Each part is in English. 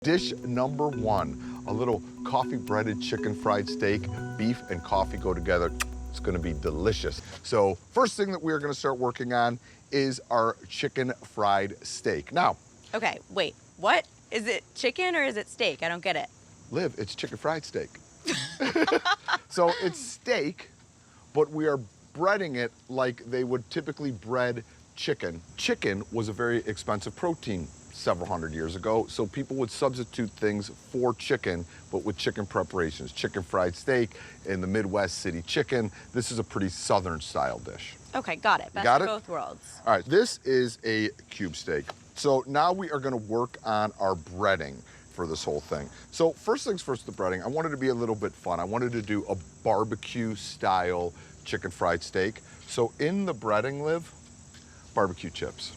Dish number one, a little coffee breaded chicken fried steak. Beef and coffee go together. It's gonna be delicious. So first thing that we're gonna start working on is our chicken fried steak. Now, Okay, wait, what? Is it chicken or is it steak? I don't get it. Liv, it's chicken fried steak. So it's steak, but we are breading it like they would typically bread chicken. Chicken was a very expensive protein several hundred years ago, so people would substitute things for chicken, but with chicken preparations. Chicken fried steak, in the Midwest, city chicken. This is a pretty southern style dish. Okay, got it. Best Got of it? both worlds. All right, this is a cube steak. So now we are gonna work on our breading for this whole thing. So first things first, the breading. I wanted to be a little bit fun. I wanted to do a barbecue style chicken fried steak. So in the breading, Liv, barbecue chips.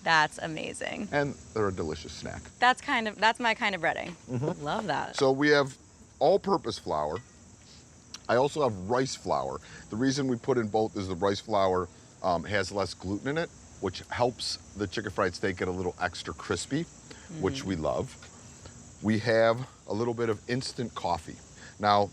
That's amazing. And they're a delicious snack. That's my kind of breading. Love that. So we have all-purpose flour. I also have rice flour. The reason we put in both is the rice flour has less gluten in it, which helps the chicken fried steak get a little extra crispy, which we love. We have a little bit of instant coffee. Now,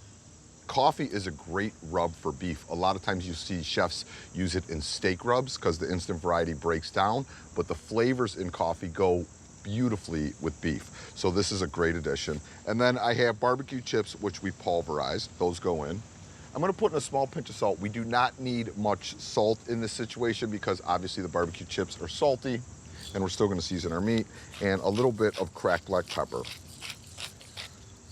coffee is a great rub for beef. A lot of times you see chefs use it in steak rubs because the instant variety breaks down, but the flavors in coffee go beautifully with beef. So this is a great addition. And then I have barbecue chips, which we pulverize. Those go in. I'm gonna put in a small pinch of salt. We do not need much salt in this situation because obviously the barbecue chips are salty and we're still gonna season our meat, and a little bit of cracked black pepper.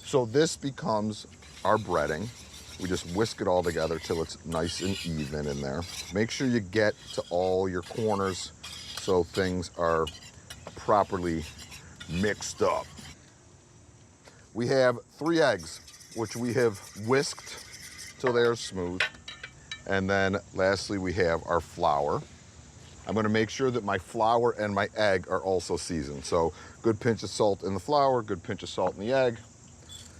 So this becomes our breading. We just whisk it all together till it's nice and even in there. Make sure you get to all your corners so things are properly mixed up. We have 3 eggs, which we have whisked till they are smooth. And then lastly, we have our flour. I'm gonna make sure that my flour and my egg are also seasoned. So good pinch of salt in the flour, good pinch of salt in the egg,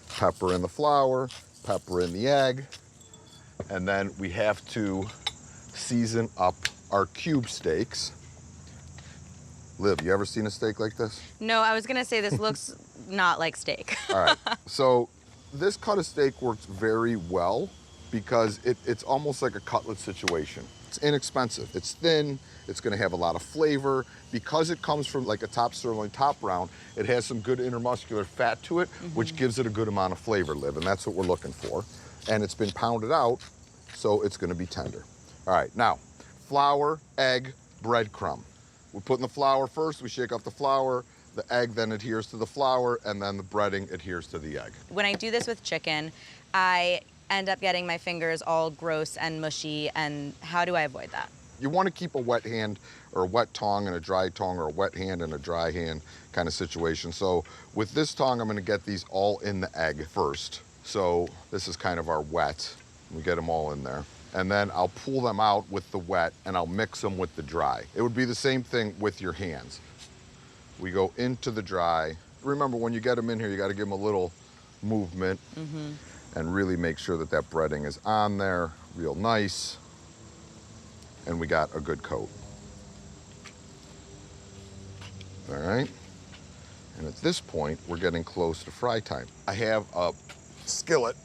pepper in the flour, pepper in the egg, and then we have to season up our cube steaks. Liv, you ever seen a steak like this? No, I was gonna say this looks not like steak. All right, so this cut of steak works very well because it's almost like a cutlet situation. It's inexpensive, it's thin, it's gonna have a lot of flavor. Because it comes from like a top sirloin, top round, it has some good intermuscular fat to it, which gives it a good amount of flavor, Liv, and that's what we're looking for. And it's been pounded out, so it's gonna be tender. All right, now, flour, egg, breadcrumb. We put in the flour first, we shake up the flour, the egg then adheres to the flour, and then the breading adheres to the egg. When I do this with chicken, I end up getting my fingers all gross and mushy, and how do I avoid that? You want to keep a wet hand or a wet tongue and a dry tongue, or a wet hand and a dry hand kind of situation. So with this tongue, I'm going to get these all in the egg first. So this is kind of our wet. We get them all in there. And then I'll pull them out with the wet and I'll mix them with the dry. It would be the same thing with your hands. We go into the dry. Remember, when you get them in here, you got to give them a little movement and really make sure that that breading is on there real nice. And we got a good coat. All right. And at this point, we're getting close to fry time. I have a skillet,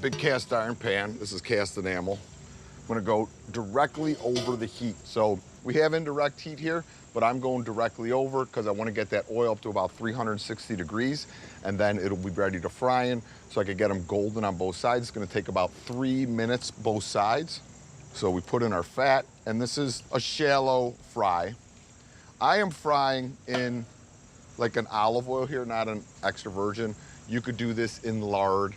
big cast iron pan. This is cast enamel. I'm gonna go directly over the heat. So we have indirect heat here, but I'm going directly over because I want to get that oil up to about 360 degrees, and then it'll be ready to fry in so I can get them golden on both sides. It's gonna take about 3 minutes both sides. So we put in our fat, and this is a shallow fry. I am frying in like an olive oil here, not an extra virgin. You could do this in lard.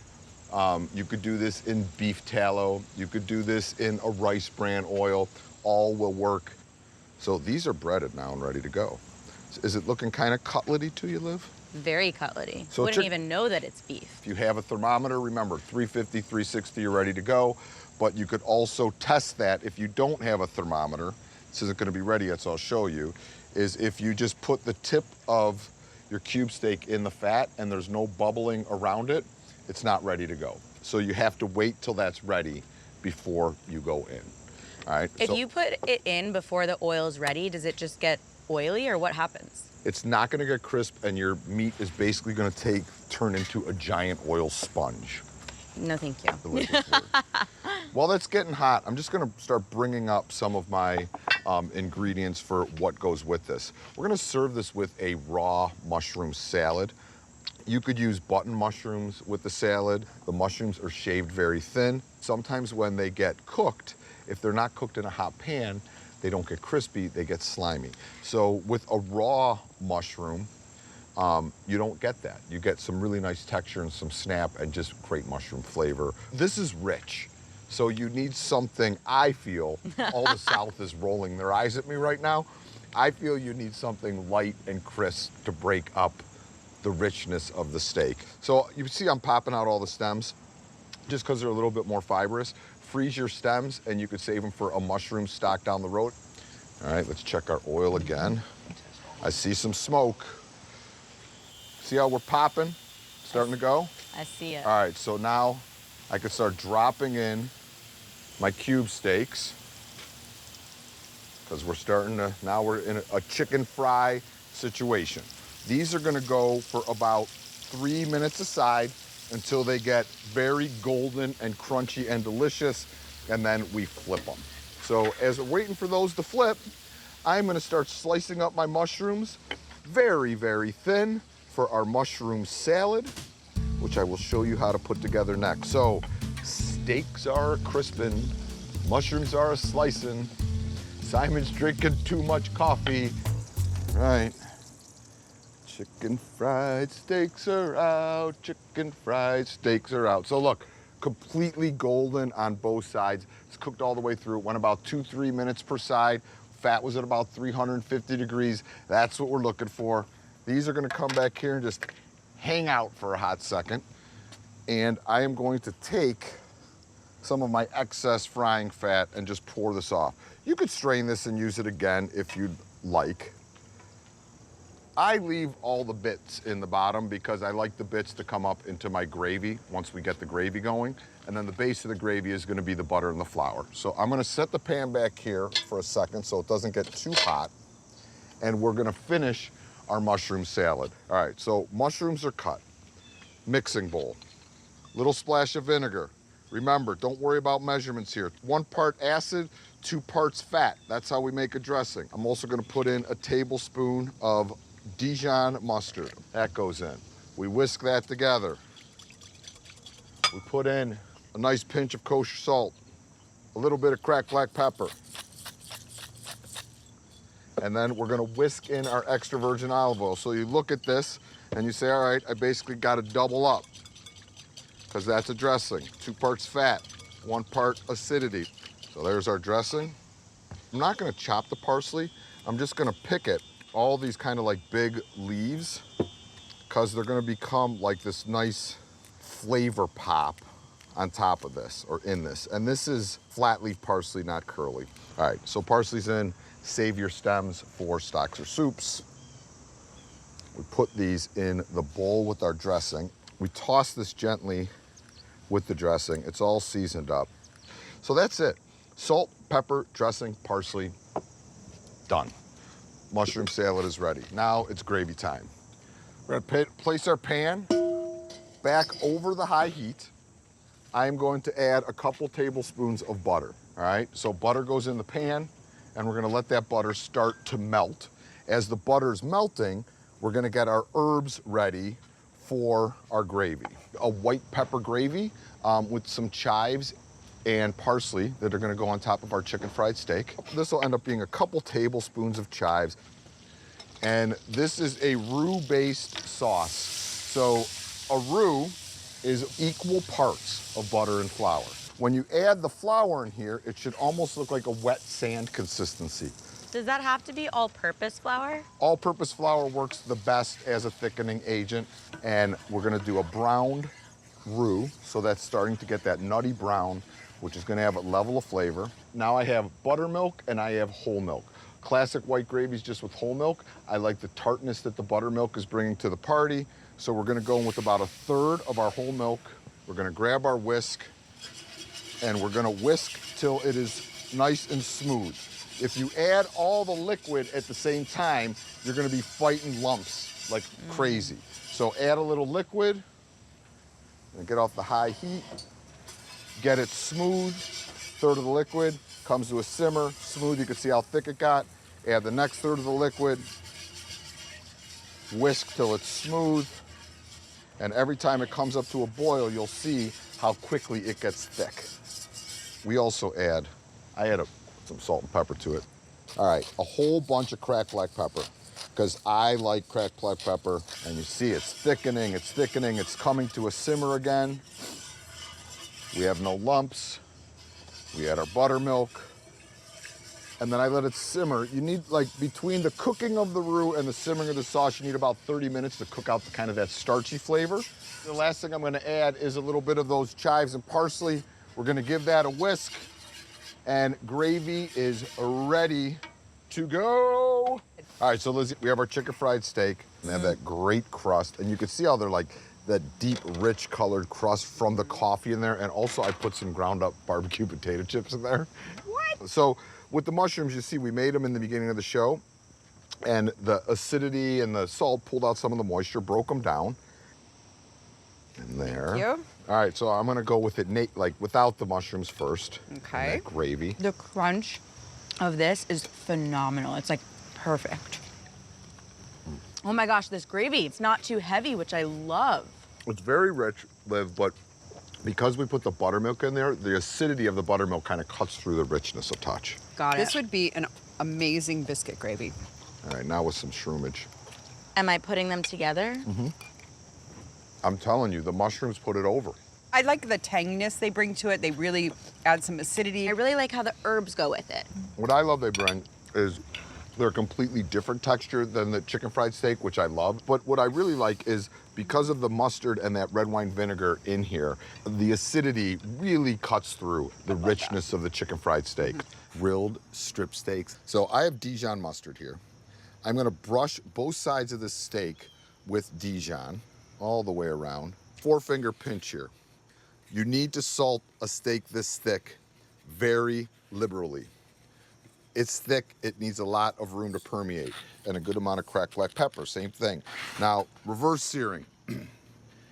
You could do this in beef tallow. You could do this in a rice bran oil. All will work. So these are breaded now and ready to go. Is it looking kind of cutlety to you, Liv? Very cutlety. So Wouldn't even know that it's beef. If you have a thermometer, remember 350, 360, you're ready to go. But you could also test that if you don't have a thermometer. This isn't gonna be ready yet, so I'll show you, is if you just put the tip of your cube steak in the fat and there's no bubbling around it, it's not ready to go. So you have to wait till that's ready before you go in. All right. If you put it in before the oil's ready, does it just get oily, or what happens? It's not gonna get crisp, and your meat is basically gonna turn into a giant oil sponge. No, thank you. The liquid's word. While that's getting hot, I'm just gonna start bringing up some of my ingredients for what goes with this. We're gonna serve this with a raw mushroom salad. You could use button mushrooms with the salad. The mushrooms are shaved very thin. Sometimes when they get cooked, if they're not cooked in a hot pan, they don't get crispy, they get slimy. So with a raw mushroom, you don't get that. You get some really nice texture and some snap and just great mushroom flavor. This is rich. So you need something, I feel, all the South is rolling their eyes at me right now. I feel you need something light and crisp to break up the richness of the steak. So you see I'm popping out all the stems just because they're a little bit more fibrous. Freeze your stems and you could save them for a mushroom stock down the road. All right, let's check our oil again. I see some smoke. See how we're popping? Starting to go? I see it. All right, so now I can start dropping in my cube steaks because we're starting to, now we're in a chicken fry situation. These are gonna go for about 3 minutes aside until they get very golden and crunchy and delicious, and then we flip them. So as we're waiting for those to flip, I'm gonna start slicing up my mushrooms very, very thin for our mushroom salad, which I will show you how to put together next. So steaks are crispin, mushrooms are a slicing, Simon's drinking too much coffee. Right. Chicken fried steaks are out, chicken fried steaks are out. So look, completely golden on both sides. It's cooked all the way through. It went about 2-3 minutes per side. Fat was at about 350 degrees. That's what we're looking for. These are gonna come back here and just hang out for a hot second. And I am going to take some of my excess frying fat and just pour this off. You could strain this and use it again if you'd like. I leave all the bits in the bottom because I like the bits to come up into my gravy once we get the gravy going. And then the base of the gravy is gonna be the butter and the flour. So I'm gonna set the pan back here for a second so it doesn't get too hot. And we're gonna finish our mushroom salad. All right, so mushrooms are cut. Mixing bowl. Little splash of vinegar. Remember, don't worry about measurements here. 1 part acid, 2 parts fat. That's how we make a dressing. I'm also gonna put in a tablespoon of Dijon mustard. That goes in. We whisk that together. We put in a nice pinch of kosher salt, a little bit of cracked black pepper. And then we're gonna whisk in our extra virgin olive oil. So you look at this and you say, all right, I basically gotta double up because that's a dressing. 2 parts fat, 1 part acidity. So there's our dressing. I'm not gonna chop the parsley. I'm just gonna pick it, all these kind of like big leaves, because they're gonna become like this nice flavor pop on top of this or in this. And this is flat leaf parsley, not curly. All right, so parsley's in. Save your stems for stocks or soups. We put these in the bowl with our dressing. We toss this gently with the dressing. It's all seasoned up. So that's it. Salt, pepper, dressing, parsley, done. Mushroom salad is ready. Now it's gravy time. We're gonna place our pan back over the high heat. I'm going to add a couple tablespoons of butter, all right? So butter goes in the pan, and we're gonna let that butter start to melt. As the butter's melting, we're gonna get our herbs ready for our gravy. A white pepper gravy with some chives and parsley that are gonna go on top of our chicken fried steak. This will end up being a couple tablespoons of chives. And this is a roux-based sauce. So a roux is equal parts of butter and flour. When you add the flour in here, it should almost look like a wet sand consistency. Does that have to be all-purpose flour? All-purpose flour works the best as a thickening agent. And we're gonna do a browned roux. So that's starting to get that nutty brown, which is gonna have a level of flavor. Now I have buttermilk and I have whole milk. Classic white gravy is just with whole milk. I like the tartness that the buttermilk is bringing to the party. So we're gonna go in with about 1/3 of our whole milk. We're gonna grab our whisk and we're gonna whisk till it is nice and smooth. If you add all the liquid at the same time, you're gonna be fighting lumps like crazy. So add a little liquid and get off the high heat. Get it smooth, third of the liquid, comes to a simmer, smooth, you can see how thick it got. Add the next third of the liquid, whisk till it's smooth, and every time it comes up to a boil, you'll see how quickly it gets thick. We also I add some salt and pepper to it. All right, a whole bunch of cracked black pepper, because I like cracked black pepper, and you see it's thickening, it's coming to a simmer again. We have no lumps. We add our buttermilk, and then I let it simmer. You need, like, between the cooking of the roux and the simmering of the sauce, you need about 30 minutes to cook out the kind of that starchy flavor. The last thing I'm gonna add is a little bit of those chives and parsley. We're gonna give that a whisk, and gravy is ready to go. All right, so Lizzie, we have our chicken fried steak, and they have that great crust, and you can see how they're like that deep, rich colored crust from the coffee in there, and also I put some ground up barbecue potato chips in there. What? So with the mushrooms, you see we made them in the beginning of the show, and the acidity and the salt pulled out some of the moisture, broke them down. In there. Thank you. All right, so I'm gonna go with it like without the mushrooms first. Okay. And that gravy. The crunch of this is phenomenal. It's like perfect. Oh my gosh, this gravy, it's not too heavy, which I love. It's very rich, Liv, but because we put the buttermilk in there, the acidity of the buttermilk kind of cuts through the richness a touch. Got it. This would be an amazing biscuit gravy. All right, now with some shroomage. Am I putting them together? I'm telling you, the mushrooms put it over. I like the tanginess they bring to it. They really add some acidity. I really like how the herbs go with it. What I love they bring is they're a completely different texture than the chicken fried steak, which I love. But what I really like is because of the mustard and that red wine vinegar in here, the acidity really cuts through the richness of the chicken fried steak. Grilled strip steaks. So I have Dijon mustard here. I'm gonna brush both sides of this steak with Dijon all the way around. 4-finger pinch here. You need to salt a steak this thick very liberally. It's thick, it needs a lot of room to permeate, and a good amount of cracked black pepper, same thing. Now, reverse searing.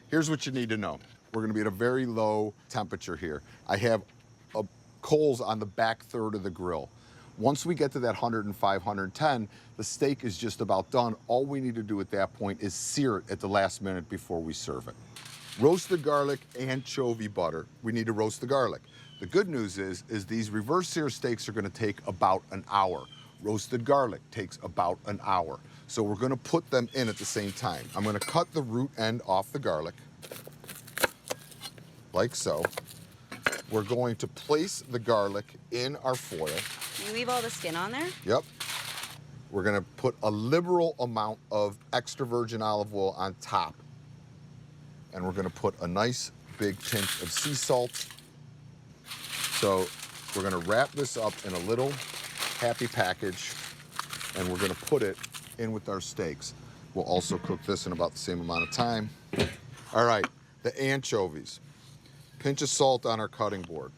Here's what you need to know. We're gonna be at a very low temperature here. I have coals on the back third of the grill. Once we get to that 105, 110, the steak is just about done. All we need to do at that point is sear it at the last minute before we serve it. Roasted garlic, anchovy butter. We need to roast the garlic. The good news is these reverse sear steaks are gonna take about an hour. Roasted garlic takes about an hour. So we're gonna put them in at the same time. I'm gonna cut the root end off the garlic, like so. We're going to place the garlic in our foil. You leave all the skin on there? Yep. We're gonna put a liberal amount of extra virgin olive oil on top. And we're gonna put a nice big pinch of sea salt. So we're gonna wrap this up in a little happy package, and we're gonna put it in with our steaks. We'll also cook this in about the same amount of time. All right, the anchovies. Pinch of salt on our cutting board.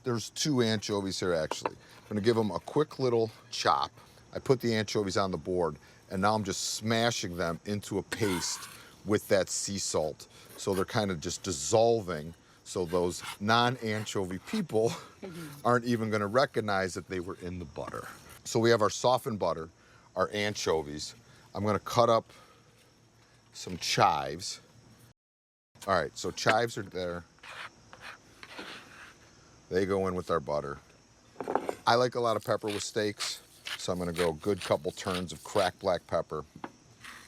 There's 2 anchovies here, actually. I'm gonna give them a quick little chop. I put the anchovies on the board, and now I'm just smashing them into a paste with that sea salt. So they're kind of just dissolving, so those non-anchovy people aren't even gonna recognize that they were in the butter. So we have our softened butter, our anchovies. I'm gonna cut up some chives. All right, so chives are there. They go in with our butter. I like a lot of pepper with steaks, so I'm gonna go a good couple turns of cracked black pepper,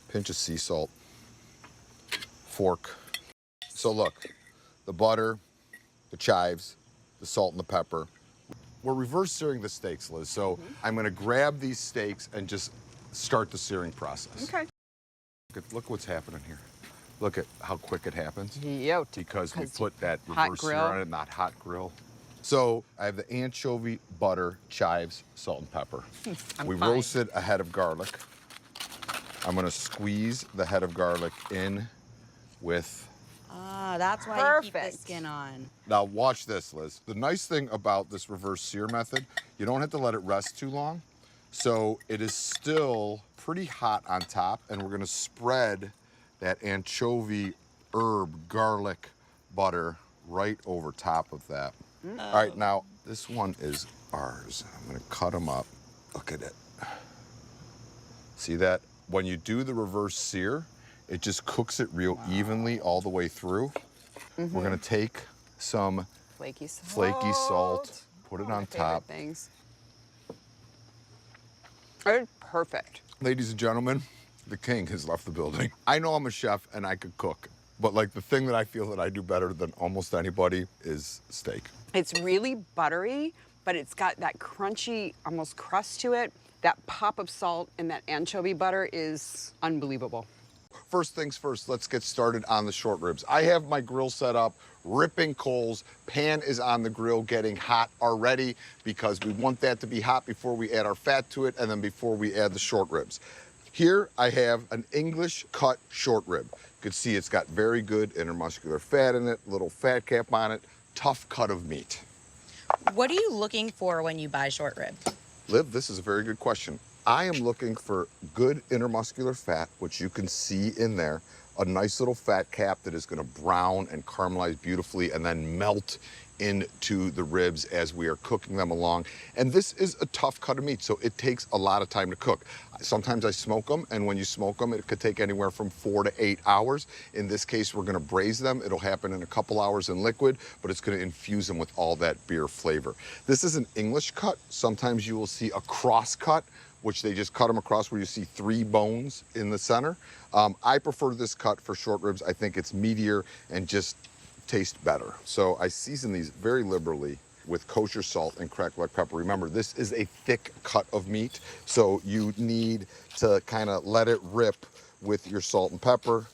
pinch of sea salt, fork. So look, the butter, the chives, the salt and the pepper. We're reverse searing the steaks, Liz, so I'm gonna grab these steaks and just start the searing process. Okay. Look what's happening here. Look at how quick it happens. Yep. Because we put that hot reverse sear grill. on it, not hot grill. So I have the anchovy, butter, chives, salt and pepper. We fine. roasted a head of garlic. I'm gonna squeeze the head of garlic in with Ah, that's why you keep the Perfect. skin on. Now watch this, Liz. The nice thing about this reverse sear method, you don't have to let it rest too long. So it is still pretty hot on top, and we're gonna spread that anchovy herb garlic butter right over top of that. All right, now this one is ours. I'm gonna cut them up. Look at it. See that? When you do the reverse sear, it just cooks it real evenly all the way through. We're gonna take some Flaky salt. flaky salt, put it One of on my favorite top. things. It's perfect. Ladies and gentlemen, the king has left the building. I know I'm a chef and I could cook, but like the thing that I feel that I do better than almost anybody is steak. It's really buttery, but it's got that crunchy, almost crust to it. That pop of salt and that anchovy butter is unbelievable. First things first, let's get started on the short ribs. I have my grill set up, ripping coals. Pan is on the grill getting hot already because we want that to be hot before we add our fat to it and then before we add the short ribs. Here I have an English cut short rib. You can see it's got very good intermuscular fat in it, little fat cap on it, tough cut of meat. What are you looking for when you buy short rib? Liv, this is a very good question. I am looking for good intermuscular fat, which you can see in there, a nice little fat cap that is gonna brown and caramelize beautifully and then melt into the ribs as we are cooking them along. And this is a tough cut of meat, so it takes a lot of time to cook. Sometimes I smoke them, and when you smoke them, it could take anywhere from 4 to 8 hours. In this case, we're gonna braise them. It'll happen in a couple hours in liquid, but it's gonna infuse them with all that beer flavor. This is an English cut. Sometimes you will see a cross cut, which they just cut them across where you see 3 bones in the center. I prefer this cut for short ribs. I think it's meatier and just tastes better. So I season these very liberally with kosher salt and cracked black pepper. Remember, this is a thick cut of meat, so you need to kind of let it rip with your salt and pepper.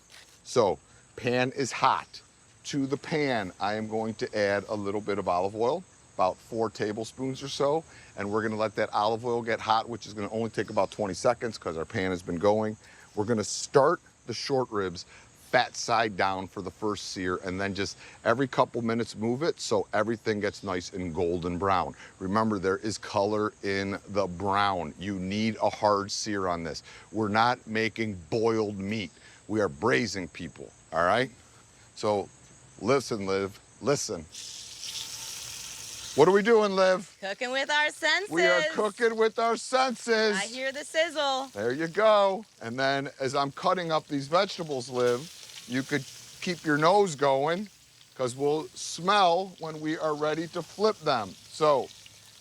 So pan is hot. To the pan, I am going to add a little bit of olive oil, about 4 tablespoons or so, and we're gonna let that olive oil get hot, which is gonna only take about 20 seconds because our pan has been going. We're gonna start the short ribs fat side down for the first sear, and then just every couple minutes move it so everything gets nice and golden brown. Remember, there is color in the brown. You need a hard sear on this. We're not making boiled meat. We are braising people, all right? So listen, Liv, listen. What are we doing, Liv? Cooking with our senses. We are cooking with our senses. I hear the sizzle. There you go. And then as I'm cutting up these vegetables, Liv, you could keep your nose going because we'll smell when we are ready to flip them. So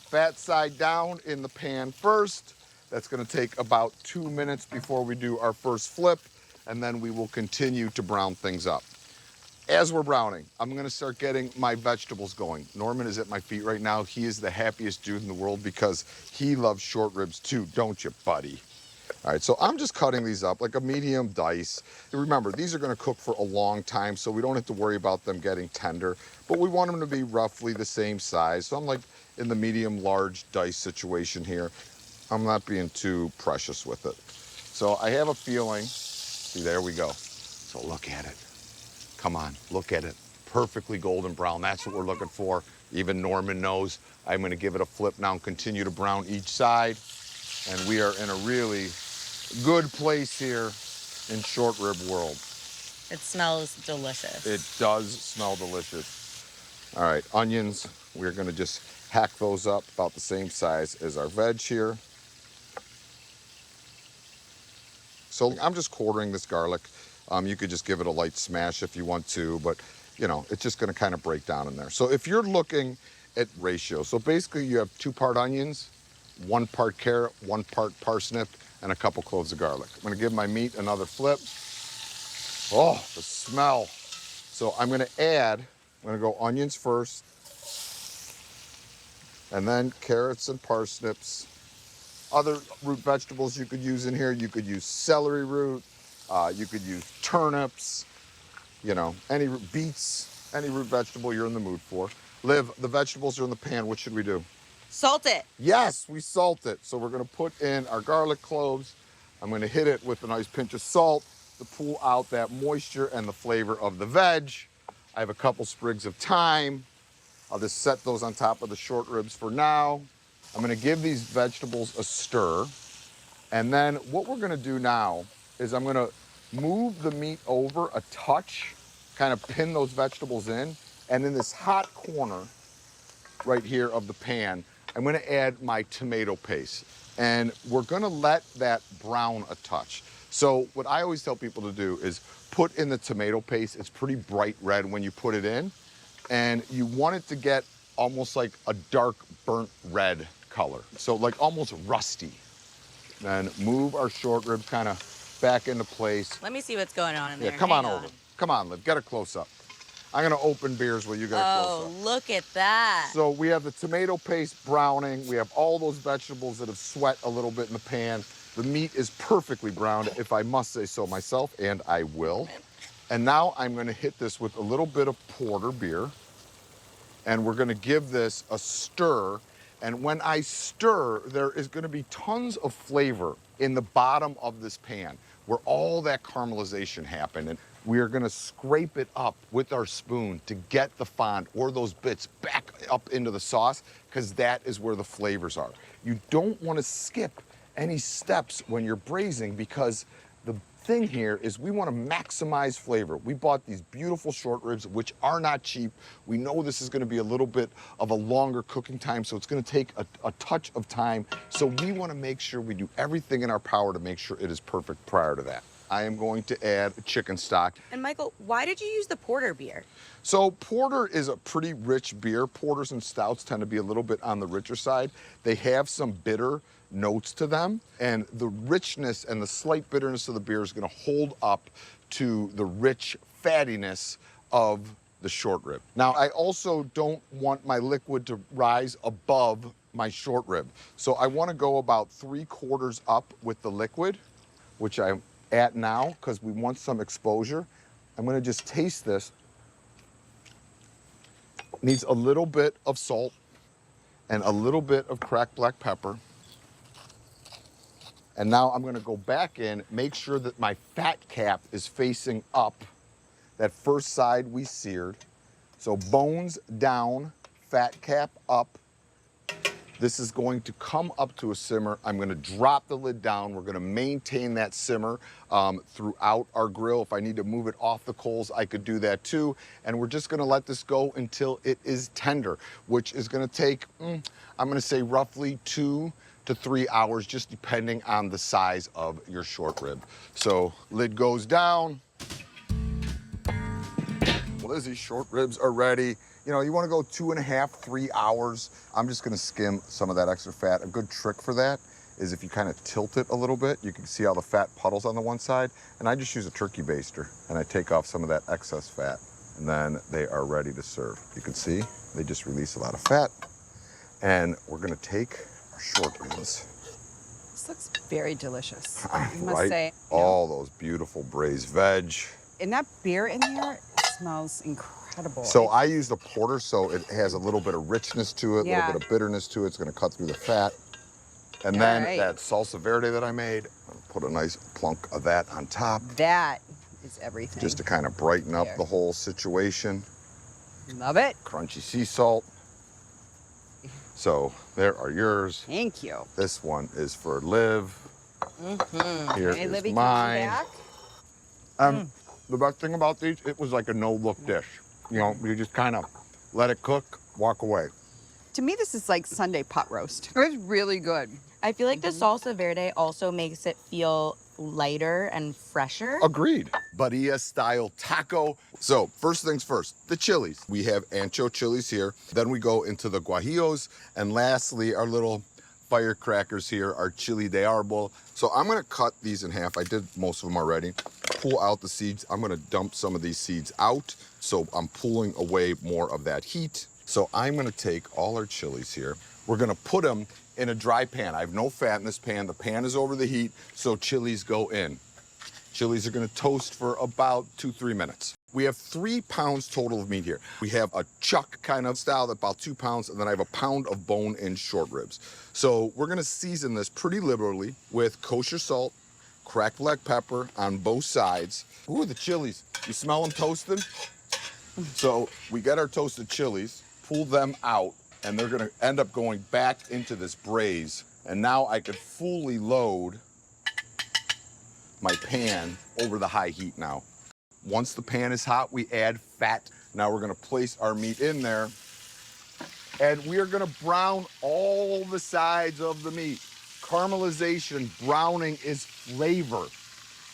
fat side down in the pan first. That's gonna take about 2 minutes before we do our first flip, and then we will continue to brown things up. As we're browning, I'm gonna start getting my vegetables going. Norman is at my feet right now. He is the happiest dude in the world because he loves short ribs too, don't you, buddy? All right, so I'm just cutting these up like a medium dice. And remember, these are gonna cook for a long time, so we don't have to worry about them getting tender, but we want them to be roughly the same size. So I'm like in the medium large dice situation here. I'm not being too precious with it. So I have a feeling, see, there we go. So look at it. Come on, look at it. Perfectly golden brown. That's what we're looking for. Even Norman knows. I'm gonna give it a flip now and continue to brown each side. And we are in a really good place here in short rib world. It smells delicious. It does smell delicious. All right, onions, we're gonna just hack those up about the same size as our veg here. So I'm just quartering this garlic. You could just give it a light smash if you want to, but you know, it's just gonna kind of break down in there. So if you're looking at ratio, so basically you have 2-part onions, 1 part carrot, 1 part parsnip, and a couple cloves of garlic. I'm gonna give my meat another flip. Oh, the smell. So I'm gonna go onions first, and then carrots and parsnips. Other root vegetables you could use in here, you could use celery root, you could use turnips, you know, any beets, any root vegetable you're in the mood for. Liv, the vegetables are in the pan. What should we do? Salt it. Yes, we salt it. So we're gonna put in our garlic cloves. I'm gonna hit it with a nice pinch of salt. to pull out that moisture and the flavor of the veg. I have a couple sprigs of thyme. I'll just set those on top of the short ribs for now. I'm gonna give these vegetables a stir. And then what we're gonna do now is I'm gonna move the meat over a touch, kind of pin those vegetables in. And in this hot corner right here of the pan, I'm gonna add my tomato paste. And we're gonna let that brown a touch. So what I always tell people to do is put in the tomato paste. It's pretty bright red when you put it in. And you want it to get almost like a dark burnt red color. So like almost rusty. Then move our short ribs kind of back into place. Let me see what's going on in there. Yeah, come on over. Come on, Liv, get a close up. I'm gonna open beers while you get a close up. Oh, look at that. So we have the tomato paste browning. We have all those vegetables that have sweat a little bit in the pan. The meat is perfectly browned, if I must say so myself, and I will. And now I'm gonna hit this with a little bit of porter beer. And we're gonna give this a stir. And when I stir, there is gonna be tons of flavor in the bottom of this pan where all that caramelization happened. And we are gonna scrape it up with our spoon to get the fond or those bits back up into the sauce, because that is where the flavors are. You don't wanna skip any steps when you're braising, because the thing here is we want to maximize flavor. We bought these beautiful short ribs, which are not cheap. We know this is going to be a little bit of a longer cooking time, so it's going to take a touch of time. So we want to make sure we do everything in our power to make sure it is perfect prior to that. I am going to add chicken stock. And Michael, why did you use the porter beer? So porter is a pretty rich beer. Porters and stouts tend to be a little bit on the richer side. They have some bitter notes to them, and the richness and the slight bitterness of the beer is going to hold up to the rich fattiness of the short rib. Now, I also don't want my liquid to rise above my short rib, so I want to go about 3/4 up with the liquid, which I'm at now because we want some exposure. I'm going to just taste this. It needs a little bit of salt and a little bit of cracked black pepper. And now I'm gonna go back in, make sure that my fat cap is facing up. That first side we seared. So bones down, fat cap up. This is going to come up to a simmer. I'm gonna drop the lid down. We're gonna maintain that simmer throughout our grill. If I need to move it off the coals, I could do that too. And we're just gonna let this go until it is tender, which is gonna take, I'm gonna say roughly 2 to 3 hours, just depending on the size of your short rib. So lid goes down. Well, these short ribs are ready. You know, you wanna go 2.5, 3 hours. I'm just gonna skim some of that extra fat. A good trick for that is if you kind of tilt it a little bit, you can see all the fat puddles on the one side. And I just use a turkey baster and I take off some of that excess fat. And then they are ready to serve. You can see they just release a lot of fat. And we're gonna take our short ribs. This looks very delicious, I must Right? say. All those beautiful braised veg. And that beer in there smells incredible. So I use the porter, so it has a little bit of richness to it, a Yeah. little bit of bitterness to it. It's gonna cut through the fat. And then right. that salsa verde that I made, I'll put a nice plunk of that on top, That is everything. just to kind of brighten up There. the whole situation. Love it. Crunchy sea salt. So there are yours. Thank you. This one is for Liv. Here Hey, is Libby, mine. come back. The best thing about these, it was like a no-look dish. You know, you just kind of let it cook, walk away. To me, this is like Sunday pot roast. It's really good. I feel like the salsa verde also makes it feel lighter and fresher. Agreed. Birria style taco. So first things first, the chilies. We have ancho chilies here. Then we go into the guajillos. And lastly, our little firecrackers here, our chili de árbol. So I'm gonna cut these in half. I did most of them already. Pull out the seeds. I'm gonna dump some of these seeds out. So I'm pulling away more of that heat. So I'm gonna take all our chilies here. We're gonna put them in a dry pan. I have no fat in this pan. The pan is over the heat, so chilies go in. Chilies are gonna toast for about 2-3 minutes. We have 3 pounds total of meat here. We have a chuck kind of style, about 2 pounds, and then I have a pound of bone-in short ribs. So we're gonna season this pretty liberally with kosher salt, cracked black pepper on both sides. Ooh, the chilies. You smell them toasted? So we get our toasted chilies, pull them out, and they're gonna end up going back into this braise. And now I could fully load my pan over the high heat now. Once the pan is hot, we add fat. Now we're gonna place our meat in there, and we are gonna brown all the sides of the meat. Caramelization, browning is flavor.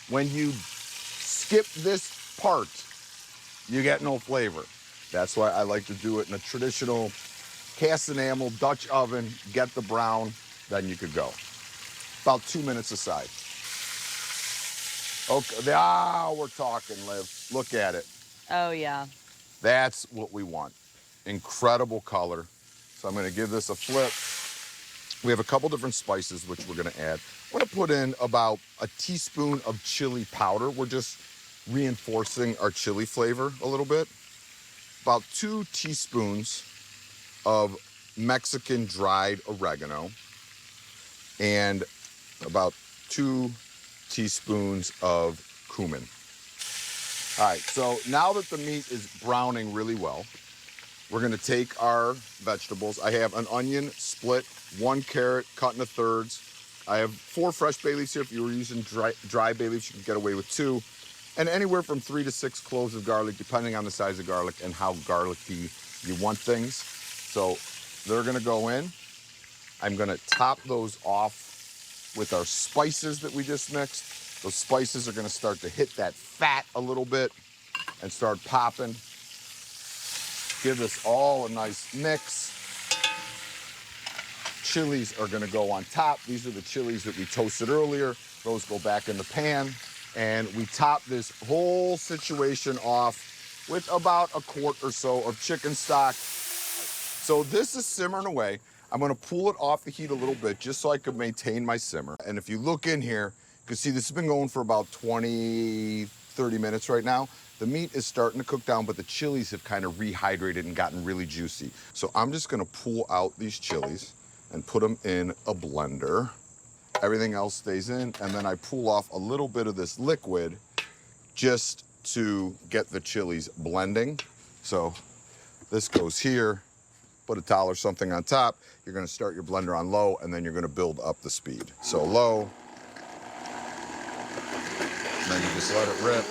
When you skip this part, you get no flavor. That's why I like to do it in a traditional cast enamel Dutch oven, get the brown, then you could go. About 2 minutes aside. Okay, we're talking, Liv. Look at it. Oh, yeah. That's what we want. Incredible color. So I'm gonna give this a flip. We have a couple different spices which we're gonna add. I'm gonna put in about a teaspoon of chili powder. We're just reinforcing our chili flavor a little bit. About 2 teaspoons of Mexican dried oregano, and about 2 teaspoons of cumin. All right, so now that the meat is browning really well, we're gonna take our vegetables. I have an onion split, 1 carrot cut into thirds. I have 4 fresh bay leaves here. If you were using dry bay leaves, you can get away with 2. And anywhere from 3 to 6 cloves of garlic, depending on the size of garlic and how garlicky you want things. So they're gonna go in. I'm gonna top those off with our spices that we just mixed. Those spices are gonna start to hit that fat a little bit and start popping. Give this all a nice mix. Chilies are gonna go on top. These are the chilies that we toasted earlier. Those go back in the pan. And we top this whole situation off with about a quart or so of chicken stock. So this is simmering away. I'm gonna pull it off the heat a little bit just so I can maintain my simmer. And if you look in here, you can see this has been going for about 20, 30 minutes right now. The meat is starting to cook down, but the chilies have kind of rehydrated and gotten really juicy. So I'm just gonna pull out these chilies and put them in a blender. Everything else stays in, and then I pull off a little bit of this liquid just to get the chilies blending. So this goes here, put a towel or something on top. You're gonna start your blender on low, and then you're gonna build up the speed. So low, and then you just let it rip.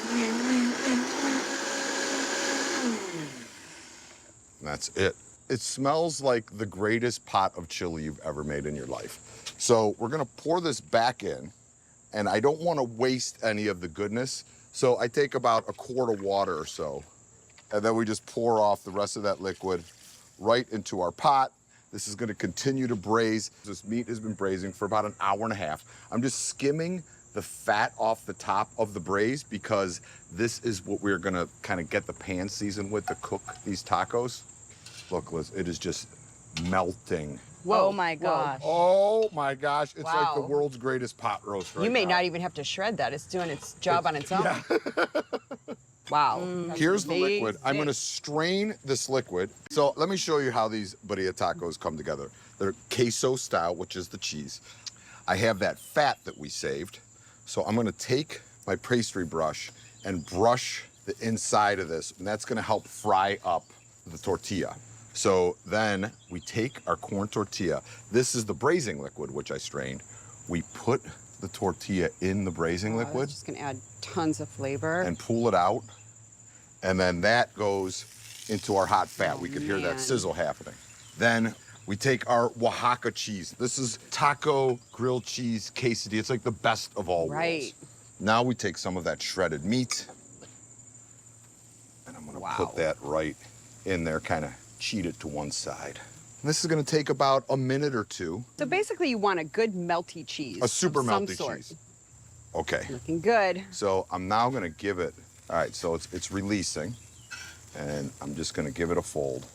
And that's it. It smells like the greatest pot of chili you've ever made in your life. So we're gonna pour this back in, and I don't wanna waste any of the goodness. So I take about a quart of water or so, and then we just pour off the rest of that liquid right into our pot. This is gonna continue to braise. This meat has been braising for about an hour and a half. I'm just skimming the fat off the top of the braise because this is what we're gonna kind of get the pan seasoned with to cook these tacos. Look, Liz, it is just melting. Whoa. Oh my gosh. Oh my gosh, it's like the Wow. world's greatest pot roast right now. You may not even have to shred that. It's doing its job on its own. Yeah. Wow. That's Here's the liquid. I'm amazing. gonna strain this liquid. So let me show you how these birria tacos come together. They're queso style, which is the cheese. I have that fat that we saved. So I'm gonna take my pastry brush and brush the inside of this, and that's gonna help fry up the tortilla. So then we take our corn tortilla. This is the braising liquid, which I strained. We put the tortilla in the braising Wow, liquid that's just gonna add tons of flavor. and pull it out. And then that goes into our hot fat. Oh, We could hear that man. sizzle happening. Then we take our Oaxaca cheese. This is taco grilled cheese quesadilla. It's like the best of all Right. worlds. Now we take some of that shredded meat, and I'm gonna put that right in there, kind of cheat it to one side. And this is gonna take about a minute or 2. So basically you want a good melty cheese. A super of some melty sort. cheese. Okay. Looking good. So I'm now gonna give it, all right, so it's releasing, and I'm just gonna give it a fold.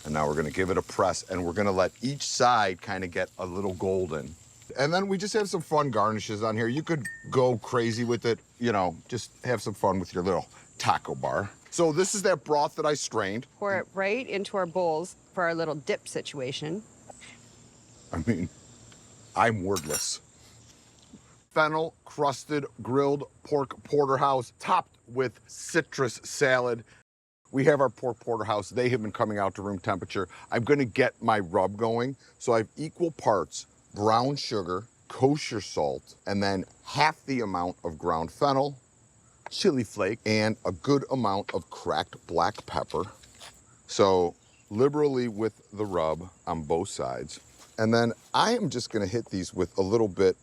And now we're gonna give it a press, and we're gonna let each side kind of get a little golden. And then we just have some fun garnishes on here. You could go crazy with it, you know, just have some fun with your little taco bar. So this is that broth that I strained. Pour it right into our bowls for our little dip situation. I mean, I'm wordless. fennel crusted grilled pork porterhouse topped with citrus salad. We have our pork porterhouse. They have been coming out to room temperature. I'm gonna get my rub going. So I have equal parts brown sugar, kosher salt, and then half the amount of ground fennel, chili flake, and a good amount of cracked black pepper. So liberally with the rub on both sides. And then I am just gonna hit these with a little bit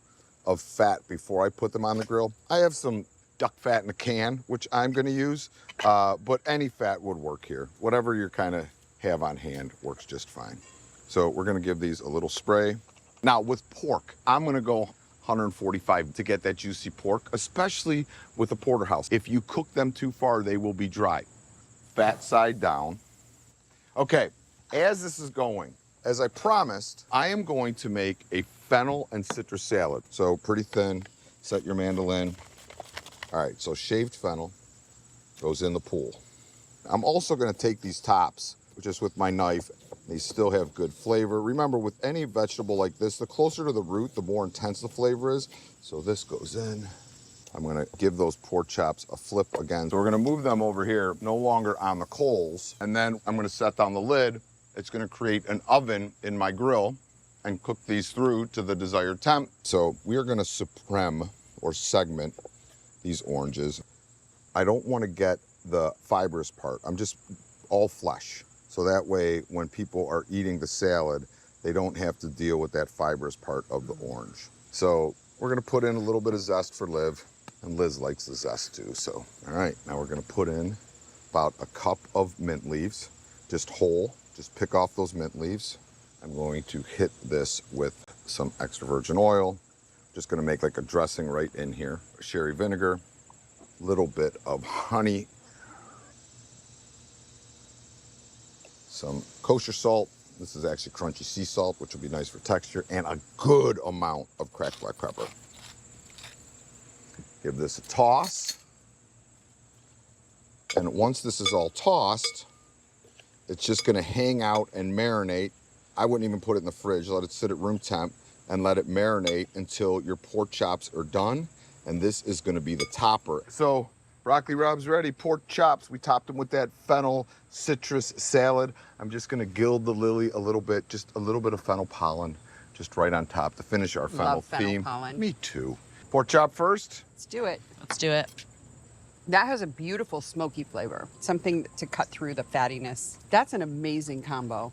of fat before I put them on the grill. I have some duck fat in a can, which I'm gonna use, but any fat would work here. Whatever you kind of have on hand works just fine. So we're gonna give these a little spray. Now with pork, I'm gonna go 145 to get that juicy pork, especially with the porterhouse. If you cook them too far, they will be dry. Fat side down. Okay, as this is going, as I promised, I am going to make a fennel and citrus salad. So pretty thin, set your mandolin. All right, so shaved fennel goes in the pool. I'm also gonna take these tops, just with my knife. They still have good flavor. Remember, with any vegetable like this, the closer to the root, the more intense the flavor is. So this goes in. I'm gonna give those pork chops a flip again. So we're gonna move them over here, no longer on the coals. And then I'm gonna set down the lid. It's gonna create an oven in my grill and cook these through to the desired temp. So we are gonna supreme or segment these oranges. I don't wanna get the fibrous part. I'm just all flesh. So that way, when people are eating the salad, they don't have to deal with that fibrous part of the orange. So we're gonna put in a little bit of zest for Liv, and Liz likes the zest too, so. All right, now we're gonna put in about a cup of mint leaves, just whole, just pick off those mint leaves. I'm going to hit this with some extra virgin oil. Just gonna make like a dressing right in here. Sherry vinegar, a little bit of honey, some kosher salt. This is actually crunchy sea salt, which will be nice for texture, and a good amount of cracked black pepper. Give this a toss. And once this is all tossed, it's just gonna hang out and marinate. I wouldn't even put it in the fridge, let it sit at room temp and let it marinate until your pork chops are done. And this is gonna be the topper. So broccoli rub's ready, pork chops. We topped them with that fennel citrus salad. I'm just gonna gild the lily a little bit, just a little bit of fennel pollen, just right on top to finish our fennel Love fennel theme. pollen. Me too. Pork chop first. Let's do it. Let's do it. That has a beautiful smoky flavor, something to cut through the fattiness. That's an amazing combo.